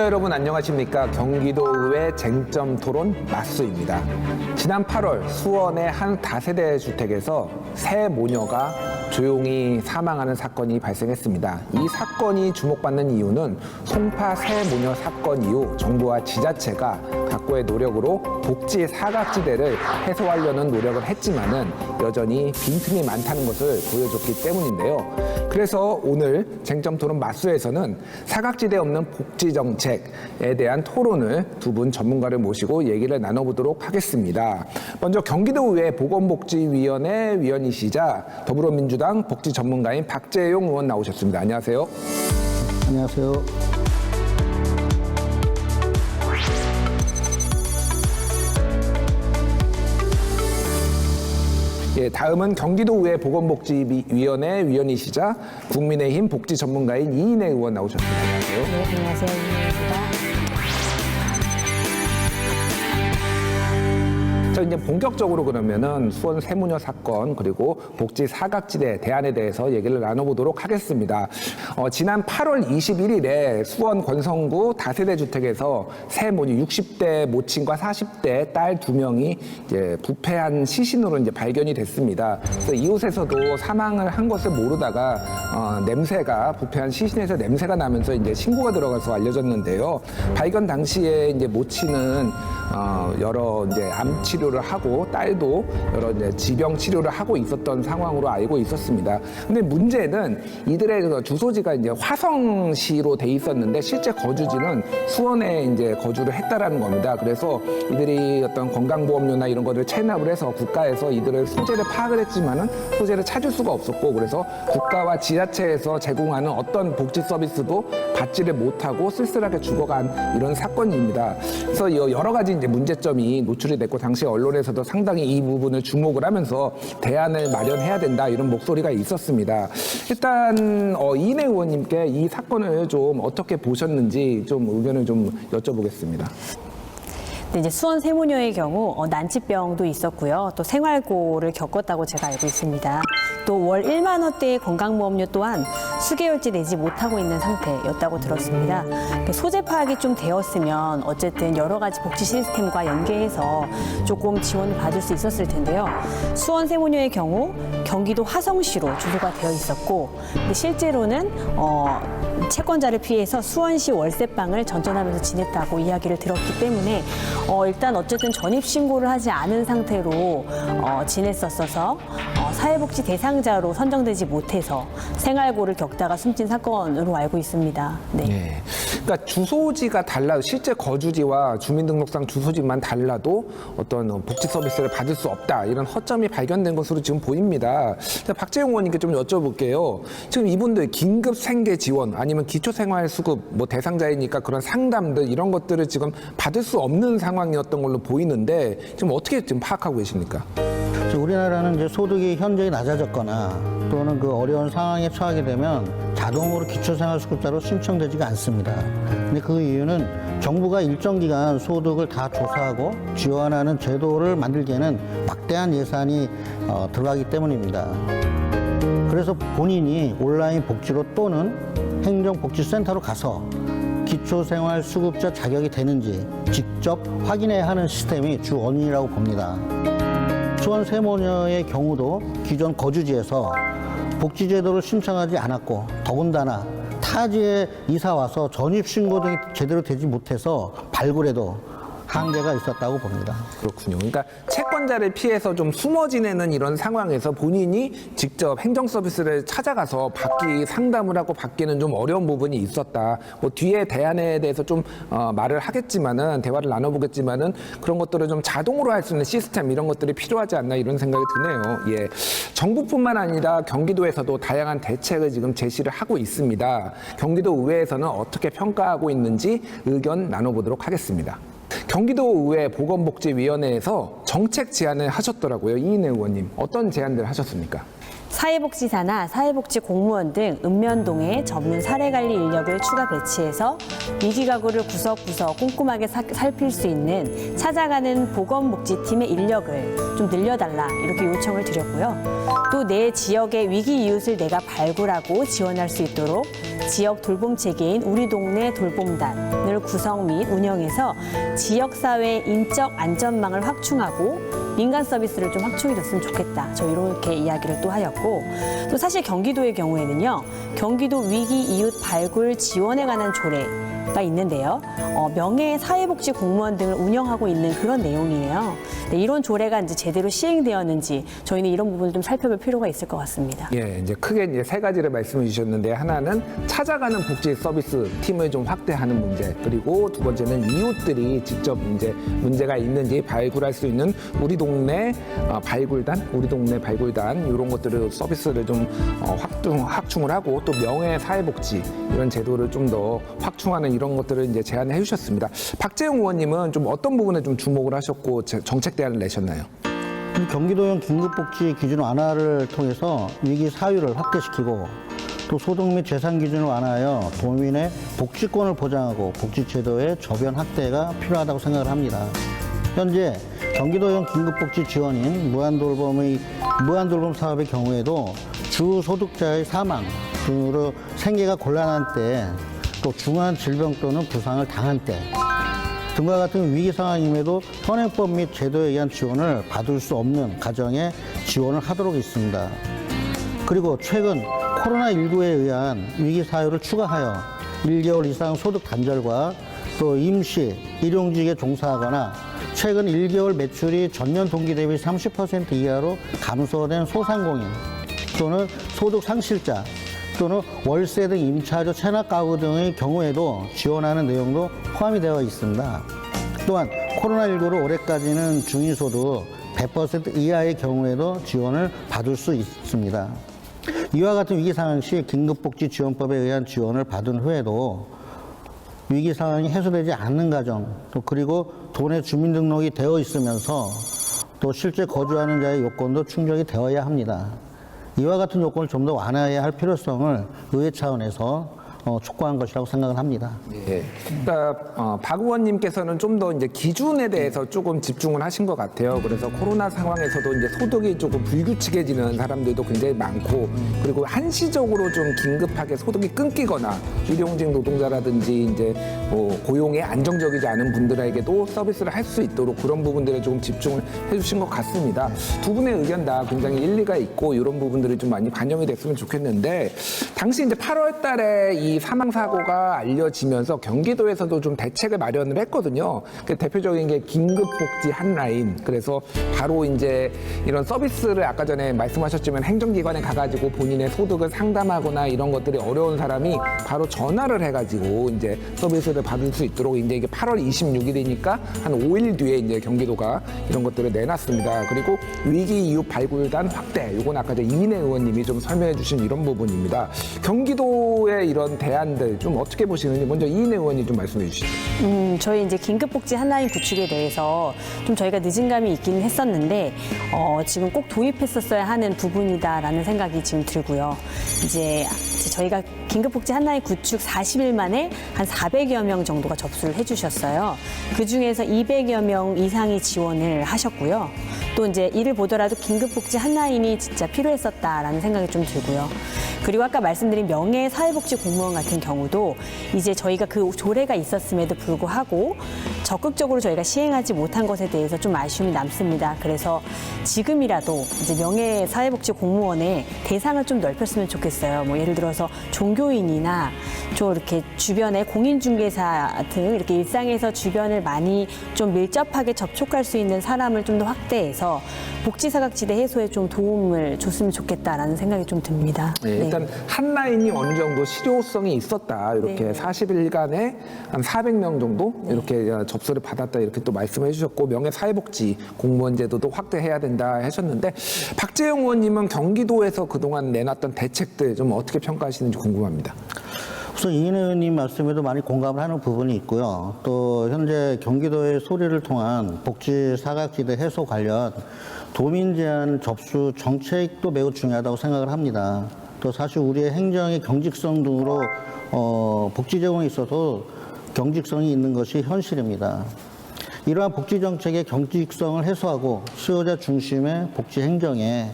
시청자 여러분 안녕하십니까. 경기도의회 쟁점 토론 마수입니다. 지난 8월 수원의 한 다세대 주택에서 세 모녀가 조용히 사망하는 사건이 발생했습니다. 이 사건이 주목받는 이유는 송파 세 모녀 사건 이후 정부와 지자체가 각고의 노력으로 복지 사각지대를 해소하려는 노력을 했지만은 여전히 빈틈이 많다는 것을 보여줬기 때문인데요. 그래서 오늘 쟁점 토론 마수에서는 사각지대 없는 복지 정책에 대한 토론을 두 분 전문가를 모시고 얘기를 나눠보도록 하겠습니다. 먼저 경기도의회 보건복지위원회 위원이시자 더불어민주당 복지 전문가인 박재용 의원 나오셨습니다. 안녕하세요. 안녕하세요. 예, 다음은 경기도의회 보건복지위원회 위원이시자 국민의힘 복지 전문가인 이인혜 의원 나오셨습니다. 안녕하세요. 네, 안녕하세요. 이인혜입니다. 자, 이제 본격적으로 그러면은 수원 세모녀 사건 그리고 복지 사각지대 대안에 대해서 얘기를 나눠보도록 하겠습니다. 지난 8월 21일에 수원 권성구 다세대 주택에서 세 모녀 60대 모친과 40대 딸 2명이 이제 부패한 시신으로 이제 발견이 됐습니다. 그래서 이웃에서도 사망을 한 것을 모르다가 냄새가 부패한 시신에서 냄새가 나면서 이제 신고가 들어가서 알려졌는데요. 발견 당시에 이제 모친은 여러 이제 암 치료를 하고 딸도 여러 이제 지병 치료를 하고 있었던 상황으로 알고 있었습니다. 근데 문제는 이들의 주소지가 이제 화성시로 돼 있었는데 실제 거주지는 수원에 이제 거주를 했다라는 겁니다. 그래서 이들이 어떤 건강보험료나 이런 것들을 체납을 해서 국가에서 이들의 소재를 파악을 했지만은 소재를 찾을 수가 없었고 그래서 국가와 지자체에서 제공하는 어떤 복지 서비스도 받지를 못하고 쓸쓸하게 죽어간 이런 사건입니다. 그래서 여러 가지 이제 문제점이 노출이 됐고 당시 언론에서도 상당히 이 부분을 주목을 하면서 대안을 마련해야 된다 이런 목소리가 있었습니다. 일단 이인혜 의원님께 이 사건을 좀 어떻게 보셨는지 좀 의견을 좀 여쭤보겠습니다. 이제 수원 세모녀의 경우 난치병도 있었고요. 또 생활고를 겪었다고 제가 알고 있습니다. 또 월 1만 원대의 건강보험료 또한 수개월째 내지 못하고 있는 상태였다고 들었습니다. 소재 파악이 좀 되었으면 어쨌든 여러 가지 복지 시스템과 연계해서 조금 지원을 받을 수 있었을 텐데요. 수원 세모녀의 경우 경기도 화성시로 주소가 되어 있었고 근데 실제로는 채권자를 피해서 수원시 월세방을 전전하면서 지냈다고 이야기를 들었기 때문에 일단 어쨌든 전입신고를 하지 않은 상태로 지냈었어서 사회복지 대상자로 선정되지 못해서 생활고를 겪다가 숨진 사건으로 알고 있습니다. 네. 네. 그러니까 주소지가 달라도 실제 거주지와 주민등록상 주소지만 달라도 어떤 복지 서비스를 받을 수 없다 이런 허점이 발견된 것으로 지금 보입니다. 박재용 의원님께 좀 여쭤볼게요. 지금 이분들 긴급 생계 지원 아니면 기초생활수급 뭐 대상자이니까 그런 상담들 이런 것들을 지금 받을 수 없는 상황이었던 걸로 보이는데 지금 어떻게 지금 파악하고 계십니까? 우리나라는 이제 소득이 현저히 낮아졌거나 또는 그 어려운 상황에 처하게 되면 자동으로 기초생활수급자로 신청되지가 않습니다. 근데 그 이유는 정부가 일정 기간 소득을 다 조사하고 지원하는 제도를 만들기에는 막대한 예산이 들어가기 때문입니다. 그래서 본인이 온라인 복지로 또는 행정복지센터로 가서 기초생활수급자 자격이 되는지 직접 확인해야 하는 시스템이 주 원인이라고 봅니다. 수원 세모녀의 경우도 기존 거주지에서 복지제도를 신청하지 않았고 더군다나 타지에 이사와서 전입신고 등이 제대로 되지 못해서 발굴에도 한계가 있었다고 봅니다. 그렇군요. 그러니까 채권자를 피해서 좀 숨어 지내는 이런 상황에서 본인이 직접 행정 서비스를 찾아가서 상담을 하고 받기는 좀 어려운 부분이 있었다. 뭐 뒤에 대안에 대해서 좀 말을 하겠지만은 대화를 나눠보겠지만은 그런 것들을 좀 자동으로 할 수 있는 시스템 이런 것들이 필요하지 않나 이런 생각이 드네요. 예. 정부뿐만 아니라 경기도에서도 다양한 대책을 지금 제시를 하고 있습니다. 경기도 의회에서는 어떻게 평가하고 있는지 의견 나눠보도록 하겠습니다. 경기도의회 보건복지위원회에서 정책 제안을 하셨더라고요. 이인혜 의원님. 어떤 제안들 하셨습니까? 사회복지사나 사회복지 공무원 등 읍면동에 전문 사례관리 인력을 추가 배치해서 위기 가구를 구석구석 꼼꼼하게 살필 수 있는 찾아가는 보건복지팀의 인력을 좀 늘려달라 이렇게 요청을 드렸고요. 또 내 지역의 위기 이웃을 내가 발굴하고 지원할 수 있도록 지역 돌봄 체계인 우리 동네 돌봄단을 구성 및 운영해서 지역사회 인적 안전망을 확충하고 민간 서비스를 좀 확충해줬으면 좋겠다. 저 이렇게 이야기를 또 하였고, 또 사실 경기도의 경우에는요, 경기도 위기 이웃 발굴 지원에 관한 조례가 있는데요. 명예 사회복지 공무원 등을 운영하고 있는 그런 내용이에요. 네, 이런 조례가 이제 제대로 시행되었는지 저희는 이런 부분을 좀 살펴볼 필요가 있을 것 같습니다. 예, 이제 크게 이제 세 가지를 말씀해 주셨는데 하나는 찾아가는 복지 서비스 팀을 좀 확대하는 문제, 그리고 두 번째는 이웃들이 직접 이제 문제가 있는지 발굴할 수 있는 우리 동네 발굴단, 우리 동네 발굴단 이런 것들을 서비스를 좀 확충을 하고 또 명예 사회복지 이런 제도를 좀 더 확충하는 이런 것들을 이제 제안해 주셨습니다. 박재용 의원님은 좀 어떤 부분에 좀 주목을 하셨고 정책 대안을 내셨나요? 경기도형 긴급복지 기준 완화를 통해서 위기 사유를 확대시키고 또 소득 및 재산 기준을 완화하여 도민의 복지권을 보장하고 복지제도의 저변 확대가 필요하다고 생각을 합니다. 현재 경기도형 긴급복지 지원인 무한돌봄 사업의 경우에도 주 소득자의 사망 등으로 생계가 곤란한 때, 또 중한 질병 또는 부상을 당한 때 등과 같은 위기 상황임에도 현행법 및 제도에 의한 지원을 받을 수 없는 가정에 지원을 하도록 있습니다. 그리고 최근 코로나19에 의한 위기 사유를 추가하여 1개월 이상 소득 단절과 또 임시 일용직에 종사하거나 최근 1개월 매출이 전년 동기 대비 30% 이하로 감소된 소상공인 또는 소득 상실자 또는 월세 등 임차료 체납 가구 등의 경우에도 지원하는 내용도 포함이 되어 있습니다. 또한 코로나19로 올해까지는 중위소득 100% 이하의 경우에도 지원을 받을 수 있습니다. 이와 같은 위기 상황 시 긴급복지지원법에 의한 지원을 받은 후에도 위기 상황이 해소되지 않는 가정, 또 그리고 도내 주민등록이 되어 있으면서 또 실제 거주하는 자의 요건도 충족이 되어야 합니다. 이와 같은 요건을 좀 더 완화해야 할 필요성을 의회 차원에서 촉구한 것이라고 생각을 합니다. 예. 그러니까 박 의원님께서는 좀 더 이제 기준에 대해서 조금 집중을 하신 것 같아요. 그래서 코로나 상황에서도 이제 소득이 조금 불규칙해지는 사람들도 굉장히 많고, 그리고 한시적으로 좀 긴급하게 소득이 끊기거나 일용직 노동자라든지 이제 뭐 고용에 안정적이지 않은 분들에게도 서비스를 할 수 있도록 그런 부분들에 조금 집중을 해주신 것 같습니다. 두 분의 의견 다 굉장히 일리가 있고 이런 부분들이 좀 많이 반영이 됐으면 좋겠는데, 당시 이제 8월달에 이 사망 사고가 알려지면서 경기도에서도 좀 대책을 마련을 했거든요. 그 대표적인 게 긴급복지 한라인. 그래서 바로 이제 이런 서비스를 아까 전에 말씀하셨지만 행정기관에 가가지고 본인의 소득을 상담하거나 이런 것들이 어려운 사람이 바로 전화를 해가지고 이제 서비스를 받을 수 있도록 이제 이게 8월 26일이니까 한 5일 뒤에 이제 경기도가 이런 것들을 내놨습니다. 그리고 위기 이웃 발굴단 확대. 요건 아까 이민혜 의원님이 좀 설명해 주신 이런 부분입니다. 경기도의 이런 대안들 좀 어떻게 보시는지 먼저 이인혜 의원이 좀 말씀해 주시죠. 저희 이제 긴급복지 한라인 구축에 대해서 좀 저희가 늦은 감이 있기는 했었는데 지금 꼭 도입했었어야 하는 부분이다라는 생각이 지금 들고요. 이제 저희가 긴급복지 한라인 구축 40일 만에 한 400여 명 정도가 접수를 해주셨어요. 그 중에서 200여 명 이상이 지원을 하셨고요. 또 이제 이를 보더라도 긴급복지 한라인이 진짜 필요했었다라는 생각이 좀 들고요. 그리고 아까 말씀드린 명예 사회복지 공무원 같은 경우도 이제 저희가 그 조례가 있었음에도 불구하고 적극적으로 저희가 시행하지 못한 것에 대해서 좀 아쉬움이 남습니다. 그래서 지금이라도 이제 명예 사회복지 공무원의 대상을 좀 넓혔으면 좋겠어요. 뭐 예를 들어서 종교인이나 좀 이렇게 주변에 공인중개사 등 이렇게 일상에서 주변을 많이 좀 밀접하게 접촉할 수 있는 사람을 좀 더 확대해서 복지사각지대 해소에 좀 도움을 줬으면 좋겠다라는 생각이 좀 듭니다. 네, 일단 한라인이 어느 정도 실효성이 있었다. 이렇게 네. 40일간에 한 400명 정도 이렇게 접수를 받았다. 이렇게 또 말씀해 주셨고, 명예사회복지 공무원 제도도 확대해야 된다 하셨는데, 박재용 의원님은 경기도에서 그동안 내놨던 대책들 좀 어떻게 평가하시는지 궁금합니다. 우선 이인혜 의원님 말씀에도 많이 공감을 하는 부분이 있고요. 또 현재 경기도의 소리를 통한 복지 사각지대 해소 관련 도민 제한 접수 정책도 매우 중요하다고 생각을 합니다. 또 사실 우리의 행정의 경직성 등으로 복지 제공에 있어서 경직성이 있는 것이 현실입니다. 이러한 복지 정책의 경직성을 해소하고 수요자 중심의 복지 행정에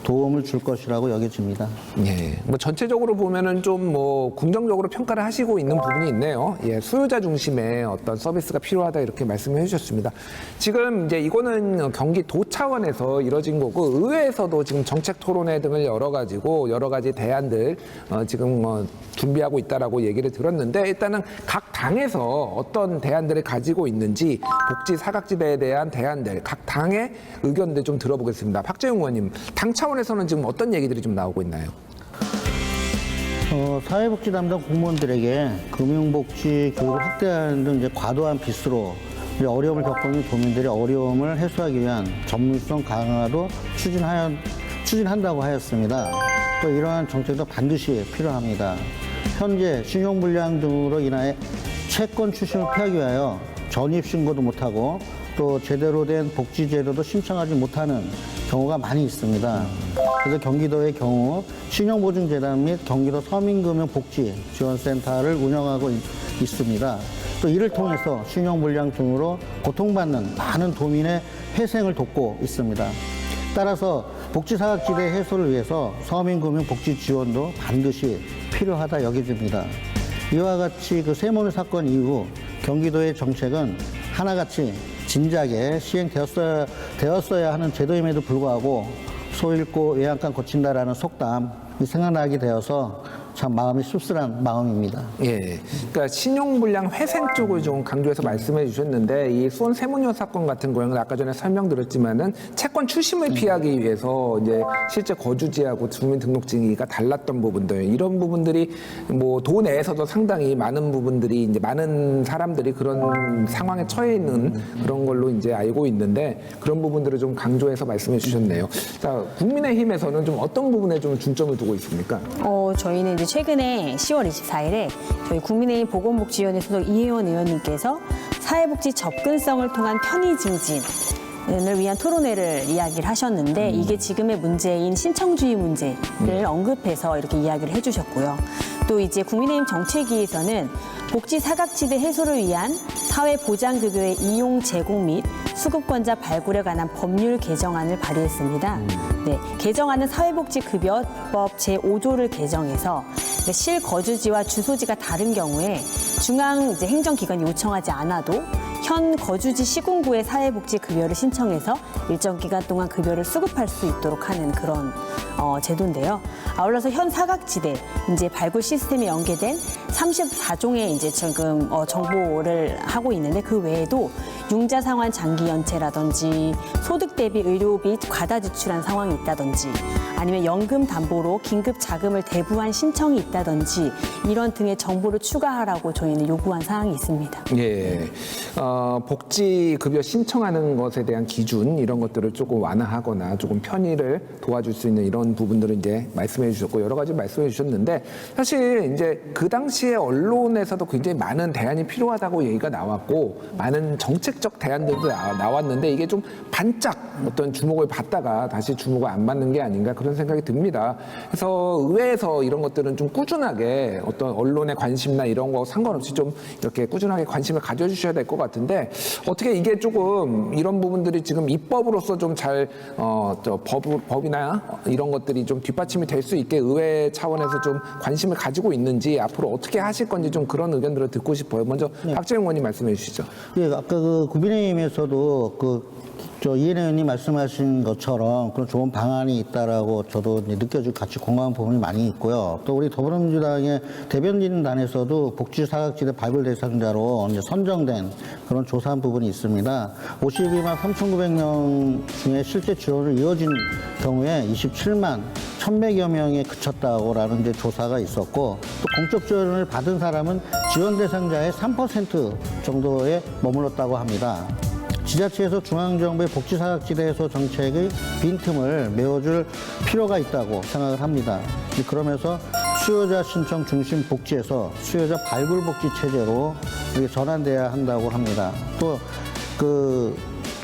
도움을 줄 것이라고 여겨집니다. 예, 뭐 전체적으로 보면은 좀 뭐 긍정적으로 평가를 하시고 있는 부분이 있네요. 예, 수요자 중심의 어떤 서비스가 필요하다 이렇게 말씀해 주셨습니다. 지금 이제 이거는 경기도 차원에서 이뤄진 거고 의회에서도 지금 정책 토론회 등을 열어가지고 여러 가지 대안들 지금 준비하고 있다라고 얘기를 들었는데 일단은 각 당에서 어떤 대안들을 가지고 있는지 복지 사각지대에 대한 대안들 각 당의 의견들 좀 들어보겠습니다. 박재용 의원님, 당 차원에서는 지금 어떤 얘기들이 좀 나오고 있나요? 사회복지 담당 공무원들에게 금융복지 교육을 확대하는 등 이제 과도한 빚으로 이제 어려움을 겪고 있는 도민들의 어려움을 해소하기 위한 전문성 강화도 추진한다고 하였습니다. 또 이러한 정책도 반드시 필요합니다. 현재 신용불량 등으로 인하여 채권 출신을 피하기 위하여 전입신고도 못하고 또 제대로 된 복지제도도 신청하지 못하는 경우가 많이 있습니다. 그래서 경기도의 경우 신용보증재단 및 경기도 서민금융복지지원센터를 운영하고 있습니다. 또 이를 통해서 신용불량 등으로 고통받는 많은 도민의 회생을 돕고 있습니다. 따라서 복지사각지대 해소를 위해서 서민금융복지지원도 반드시 필요하다 여겨집니다. 이와 같이 그 세모녀 사건 이후 경기도의 정책은 하나같이 진작에 시행되었어야 하는 제도임에도 불구하고 소 잃고 외양간 고친다라는 속담이 생각나게 되어서 참 마음이 씁쓸한 마음입니다. 예, 그러니까 신용불량 회생 쪽을 좀 강조해서 말씀해 주셨는데 이 수원 세무녀 사건 같은 경우는 아까 전에 설명드렸지만은 채권 출심을 피하기 위해서 이제 실제 거주지하고 주민등록증이가 달랐던 부분들 이런 부분들이 뭐 도 내에서도 상당히 많은 부분들이 이제 많은 사람들이 그런 상황에 처해 있는 그런 걸로 이제 알고 있는데 그런 부분들을 좀 강조해서 말씀해 주셨네요. 자, 국민의힘에서는 좀 어떤 부분에 좀 중점을 두고 있습니까? 저희는 이제 최근에 10월 24일에 저희 국민의힘 보건복지위원회 소속 이혜원 의원님께서 사회복지 접근성을 통한 편의 증진을 위한 토론회를 이야기를 하셨는데 이게 지금의 문제인 신청주의 문제를 언급해서 이렇게 이야기를 해주셨고요. 또 이제 국민의힘 정책위에서는 복지 사각지대 해소를 위한 사회보장급여의 이용 제공 및 수급권자 발굴에 관한 법률 개정안을 발의했습니다. 네, 개정안은 사회복지급여법 제5조를 개정해서 실거주지와 주소지가 다른 경우에 중앙 이제 행정기관이 요청하지 않아도 현 거주지 시군구에 사회복지급여를 신청해서 일정 기간 동안 급여를 수급할 수 있도록 하는 그런 제도인데요. 아울러서 현 사각지대 이제 발굴 시스템에 연계된 34종의 이제 지금 정보를 하고 있는데 그 외에도 융자 상환 장기 연체라든지 소득 대비 의료비 과다 지출한 상황이 있다든지 아니면 연금 담보로 긴급 자금을 대부한 신청이 있다든지 이런 등의 정보를 추가하라고 저희는 요구한 사항이 있습니다. 예, 복지급여 신청하는 것에 대한 기준 이런 것들을 조금 완화하거나 조금 편의를 도와줄 수 있는 이런 부분들을 이제 말씀해 주셨고 여러 가지 말씀해 주셨는데 사실 이제 그 당시에 언론에서도 굉장히 많은 대안이 필요하다고 얘기가 나왔고 많은 정책적 대안들도 나왔는데 이게 좀 반짝 어떤 주목을 받다가 다시 주목을 안 받는 게 아닌가 그런 생각이 듭니다. 그래서 의회에서 이런 것들은 좀 꾸준하게 어떤 언론의 관심이나 이런 거 상관없이 좀 이렇게 꾸준하게 관심을 가져주셔야 될 것 같은데 어떻게 이게 조금 이런 부분들이 지금 입법으로서 좀 잘 법이나 이런 것들이 좀 뒷받침이 될 수 있게 의회 차원에서 좀 관심을 가지고 있는지 앞으로 어떻게 하실 건지 좀 그런 의견들을 듣고 싶어요. 먼저 박재용 의원님 말씀해 주시죠. 예, 아까 그 국민의힘에서도 이인혜 의원님 말씀하신 것처럼 그런 좋은 방안이 있다라고 저도 이제 느껴지고 같이 공감한 부분이 많이 있고요. 또 우리 더불어민주당의 대변인단에서도 복지 사각지대 발굴 대상자로 이제 선정된 그런 조사한 부분이 있습니다. 52만 3,900명 중에 실제 지원을 이어진 경우에 27만 1,100여 명에 그쳤다고라는 이제 조사가 있었고 또 공적 지원을 받은 사람은 지원 대상자의 3% 정도에 머물렀다고 합니다. 지자체에서 중앙정부의 복지사각지대 해소 정책의 빈틈을 메워줄 필요가 있다고 생각을 합니다. 그러면서 수요자 신청 중심 복지에서 수요자 발굴 복지 체제로 이렇게 전환돼야 한다고 합니다. 또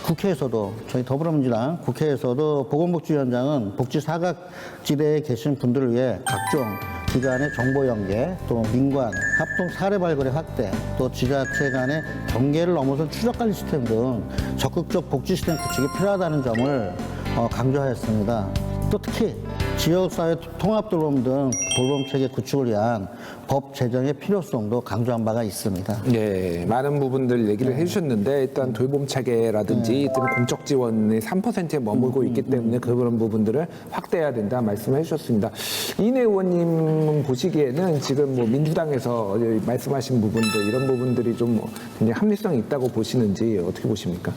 국회에서도 저희 더불어민주당 국회에서도 보건복지위원장은 복지 사각지대에 계신 분들을 위해 각종 기관의 정보 연계, 또 민관, 합동 사례 발굴의 확대, 또 지자체 간의 경계를 넘어선 추적관리 시스템 등 적극적 복지 시스템 구축이 필요하다는 점을 강조하였습니다. 또 특히 지역사회 통합돌봄 등 돌봄체계 구축을 위한 법 제정의 필요성도 강조한 바가 있습니다. 네, 많은 부분들 얘기를 해주셨는데 일단 돌봄 체계라든지 공적 지원이 3%에 머물고 있기 때문에 그런 부분들을 확대해야 된다 말씀해 주셨습니다. 이내 의원님 보시기에는 지금 뭐 민주당에서 말씀하신 부분들 이런 부분들이 좀 굉장히 합리성이 있다고 보시는지 어떻게 보십니까?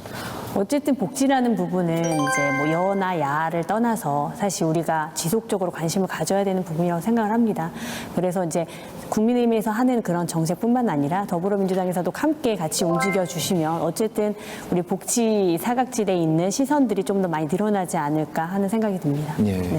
어쨌든 복지라는 부분은 이제 뭐 여나 야를 떠나서 사실 우리가 지속적으로 관심을 가져야 되는 부분이라고 생각을 합니다. 그래서 이제 국민의힘에서 하는 그런 정책뿐만 아니라 더불어민주당에서도 함께 같이 움직여 주시면 어쨌든 우리 복지 사각지대에 있는 시선들이 좀 더 많이 늘어나지 않을까 하는 생각이 듭니다. 예. 네.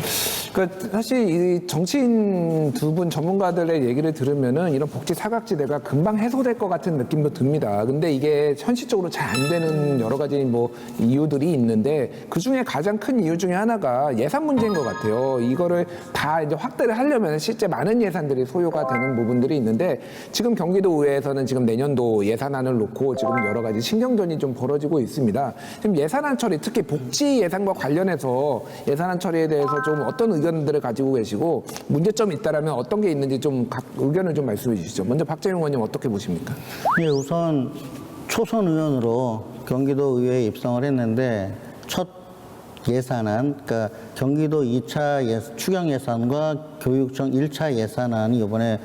그러니까 사실 이 정치인 두 분 전문가들의 얘기를 들으면은 이런 복지 사각지대가 금방 해소될 것 같은 느낌도 듭니다. 근데 이게 현실적으로 잘 안 되는 여러 가지 뭐 이유들이 있는데 그 중에 가장 큰 이유 중에 하나가 예산 문제인 것 같아요. 이거를 다 이제 확대를 하려면 실제 많은 예산들이 소요가 되는 부분들이 있는데 지금 경기도의회에서는 지금 내년도 예산안을 놓고 지금 여러 가지 신경전이 좀 벌어지고 있습니다. 지금 예산안 처리, 특히 복지 예산과 관련해서 예산안 처리에 대해서 좀 어떤 의견들을 가지고 계시고 문제점이 있다라면 어떤 게 있는지 좀 각 의견을 좀 말씀해 주시죠. 먼저 박재용 의원님 어떻게 보십니까? 예, 우선 초선 의원으로 경기도 의회에 입성을 했는데 첫 예산안, 그러니까 경기도 2차 추경 예산과 교육청 1차 예산안이 이번에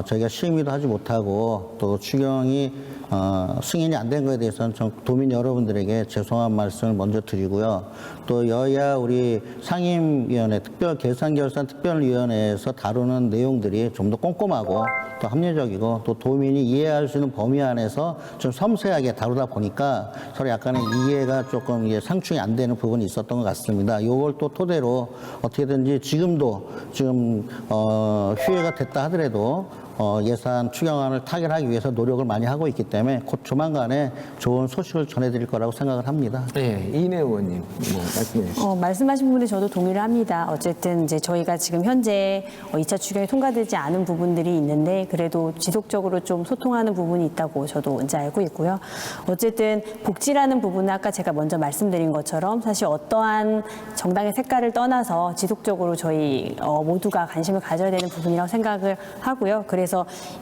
저희가 심의도 하지 못하고 또 추경이 승인이 안 된 거에 대해서는 도민 여러분들에게 죄송한 말씀을 먼저 드리고요. 또 여야 우리 상임위원회 계산결산 특별위원회에서 다루는 내용들이 좀 더 꼼꼼하고 또 합리적이고 또 도민이 이해할 수 있는 범위 안에서 좀 섬세하게 다루다 보니까 서로 약간의 이해가 조금 상충이 안 되는 부분이 있었던 것 같습니다. 이걸 또 토대로 어떻게든지 지금 휴회가 됐다 하더라도 예산 추경안을 타결하기 위해서 노력을 많이 하고 있기 때문에 곧 조만간에 좋은 소식을 전해드릴 거라고 생각을 합니다. 네, 이내 의원님 뭐 말씀해 주시죠. 말씀하신 부분에 저도 동의를 합니다. 어쨌든 이제 저희가 지금 현재 2차 추경이 통과되지 않은 부분들이 있는데 그래도 지속적으로 좀 소통하는 부분이 있다고 저도 이제 알고 있고요. 어쨌든 복지라는 부분은 아까 제가 먼저 말씀드린 것처럼 사실 어떠한 정당의 색깔을 떠나서 지속적으로 저희 모두가 관심을 가져야 되는 부분이라고 생각을 하고요. 그래서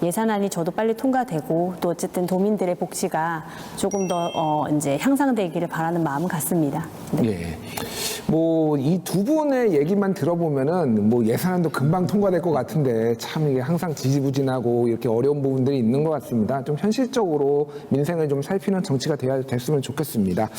예산안이 저도 빨리 통과되고 또 어쨌든 도민들의 복지가 조금 더 이제 향상되기를 바라는 마음은 같습니다. 네. 예. 뭐 이 두 분의 얘기만 들어보면은 뭐 예산안도 금방 통과될 것 같은데 참 이게 항상 지지부진하고 이렇게 어려운 부분들이 있는 것 같습니다. 좀 현실적으로 민생을 좀 살피는 정치가 됐으면 좋겠습니다.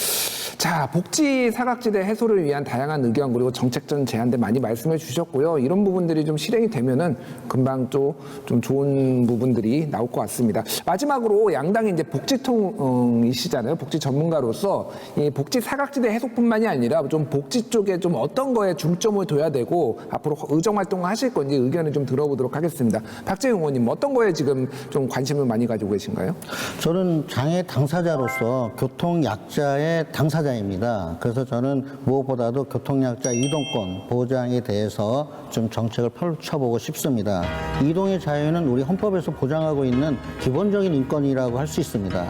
자, 복지 사각지대 해소를 위한 다양한 의견 그리고 정책적 제안들 많이 말씀해 주셨고요. 이런 부분들이 좀 실행이 되면은 금방 또 좀 좋은 부분들이 나올 것 같습니다. 마지막으로 양당이 이제 복지통이시잖아요. 복지 전문가로서 이 복지 사각지대 해소뿐만이 아니라 좀 복지 쪽에 좀 어떤 거에 중점을 둬야 되고 앞으로 의정 활동을 하실 건지 의견을 좀 들어보도록 하겠습니다. 박재용 의원님 어떤 거에 지금 좀 관심을 많이 가지고 계신가요? 저는 장애 당사자로서 교통약자의 당사자입니다. 그래서 저는 무엇보다도 교통약자 이동권 보장에 대해서 좀 정책을 펼쳐보고 싶습니다. 이동의 자유는 우리 헌법에서 보장하고 있는 기본적인 인권이라고 할 수 있습니다.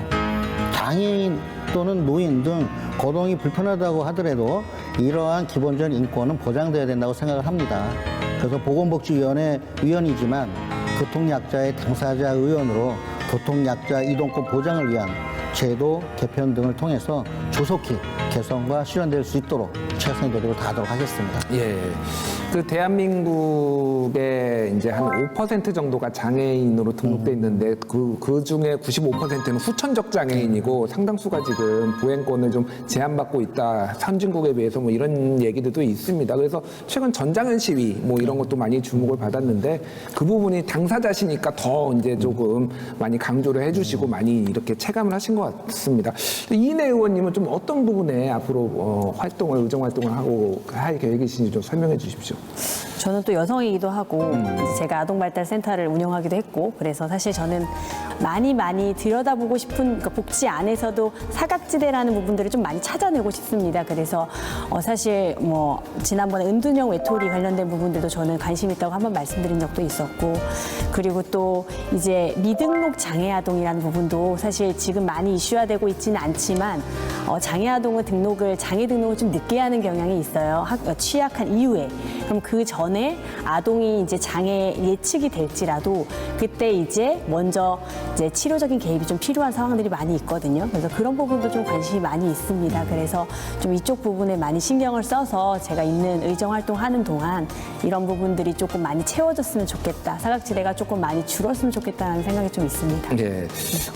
장애인 또는 노인 등 거동이 불편하다고 하더라도 이러한 기본적인 인권은 보장돼야 된다고 생각을 합니다. 그래서 보건복지위원회 위원이지만 교통약자의 당사자 의원으로 교통약자 이동권 보장을 위한 제도 개편 등을 통해서 조속히 개선과 실현될 수 있도록 최선의 노력을 다하도록 하겠습니다. 예. 그 대한민국의 이제 한 5% 정도가 장애인으로 등록돼 있는데 그 중에 95%는 후천적 장애인이고 상당수가 지금 보행권을 좀 제한받고 있다. 선진국에 비해서 뭐 이런 얘기들도 있습니다. 그래서 최근 전장현 시위 뭐 이런 것도 많이 주목을 받았는데 그 부분이 당사자시니까 더 이제 조금 많이 강조를 해주시고 많이 이렇게 체감을 하신 것 같습니다. 이내 의원님은 좀 어떤 부분에 앞으로 의정 활동을 하고 할 계획이신지 좀 설명해 주십시오. 저는 또 여성이기도 하고 이제 제가 아동발달센터를 운영하기도 했고 그래서 사실 저는 많이 들여다보고 싶은 그러니까 복지 안에서도 사각지대라는 부분들을 좀 많이 찾아내고 싶습니다. 그래서 사실 뭐 지난번에 은둔형 외톨이 관련된 부분들도 저는 관심 있다고 한번 말씀드린 적도 있었고 그리고 또 이제 미등록 장애 아동이라는 부분도 사실 지금 많이 이슈화되고 있지는 않지만 장애 아동은 장애 등록을 좀 늦게 하는 경향이 있어요. 취약한 이후에. 그럼 그 전에 아동이 이제 장애 예측이 될지라도 그때 이제 먼저 이제 치료적인 개입이 좀 필요한 상황들이 많이 있거든요. 그래서 그런 부분도 좀 관심이 많이 있습니다. 그래서 좀 이쪽 부분에 많이 신경을 써서 제가 있는 의정 활동하는 동안 이런 부분들이 조금 많이 채워졌으면 좋겠다. 사각지대가 조금 많이 줄었으면 좋겠다는 생각이 좀 있습니다. 예.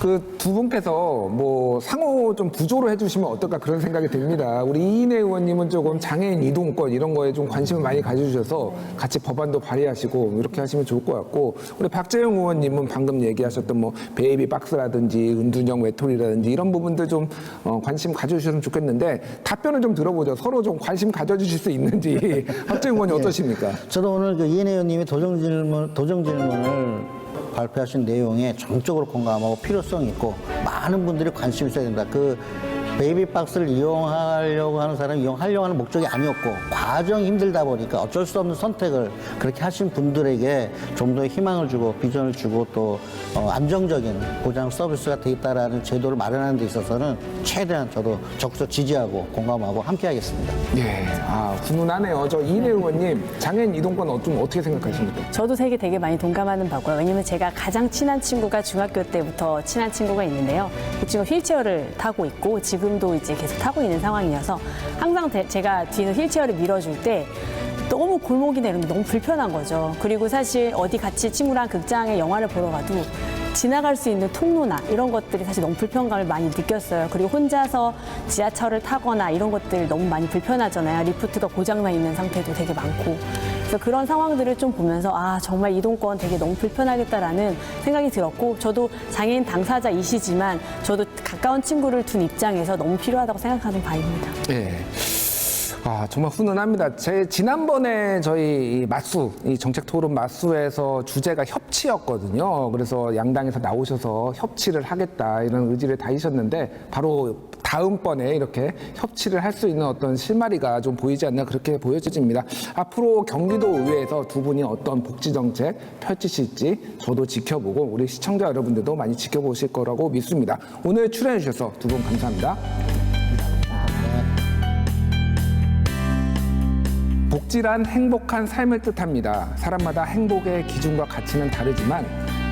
그 두 분께서 뭐 상호 좀 구조로 해주시면 어떨까 그런 생각이 듭니다. 우리 이인혜 의원님은 조금 장애인 이동권 이런 거에 좀 관심을 많이 가져주셔서 같이 법안도 발의하시고 이렇게 하시면 좋을 것 같고 우리 박재영 의원님은 방금 얘기하셨던 뭐 베이비 박스라든지 은둔형 외톨이라든지 이런 부분들 좀 관심 가져주셨으면 좋겠는데 답변을 좀 들어보죠. 서로 좀 관심 가져주실 수 있는지. 박재영 의원님 어떠십니까? 저도 오늘 그 이인혜 의원님이 도정 질문을 발표하신 내용에 전적으로 공감하고 필요성 있고 많은 분들이 관심 있어야 된다. 그 베이비박스를 이용하려고 하는 사람이 이용하려고 하는 목적이 아니었고 과정이 힘들다 보니까 어쩔 수 없는 선택을 그렇게 하신 분들에게 좀 더 희망을 주고 비전을 주고 또 안정적인 보장 서비스가 돼 있다라는 제도를 마련하는 데 있어서는 최대한 저도 적극 지지하고 공감하고 함께 하겠습니다. 예. 훈훈하네요. 저 이인혜 의원님 장애인 이동권 좀 어떻게 생각하십니까? 저도 되게 많이 동감하는 바고요. 왜냐면 제가 가장 친한 친구가 중학교 때부터 친한 친구가 있는데요. 그 친구가 휠체어를 타고 있고 지금도 이제 계속 타고 있는 상황이어서 항상 제가 뒤에서 휠체어를 밀어줄 때 너무 골목이나 이런 게 너무 불편한 거죠. 그리고 사실 어디 같이 친구랑 극장에 영화를 보러 가도 지나갈 수 있는 통로나 이런 것들이 사실 너무 불편감을 많이 느꼈어요. 그리고 혼자서 지하철을 타거나 이런 것들 너무 많이 불편하잖아요. 리프트가 고장나 있는 상태도 되게 많고. 그래서 그런 상황들을 좀 보면서 정말 이동권 되게 너무 불편하겠다라는 생각이 들었고 저도 장애인 당사자이시지만 저도 가까운 친구를 둔 입장에서 너무 필요하다고 생각하는 바입니다. 예. 정말 훈훈합니다. 지난번에 저희 이 정책 토론 맞수에서 주제가 협치였거든요. 그래서 양당에서 나오셔서 협치를 하겠다 이런 의지를 다지셨는데 바로 다음번에 이렇게 협치를 할 수 있는 어떤 실마리가 좀 보이지 않나 그렇게 보여집니다. 앞으로 경기도 의회에서 두 분이 어떤 복지 정책 펼치실지 저도 지켜보고 우리 시청자 여러분들도 많이 지켜보실 거라고 믿습니다. 오늘 출연해 주셔서 두 분 감사합니다. 복지란 행복한 삶을 뜻합니다. 사람마다 행복의 기준과 가치는 다르지만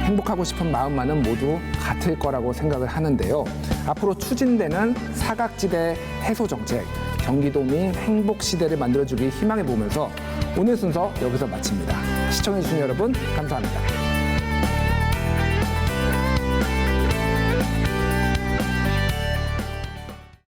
행복하고 싶은 마음만은 모두 같을 거라고 생각을 하는데요. 앞으로 추진되는 사각지대 해소 정책, 경기도민 행복 시대를 만들어주길 희망해 보면서 오늘 순서 여기서 마칩니다. 시청해주신 여러분 감사합니다.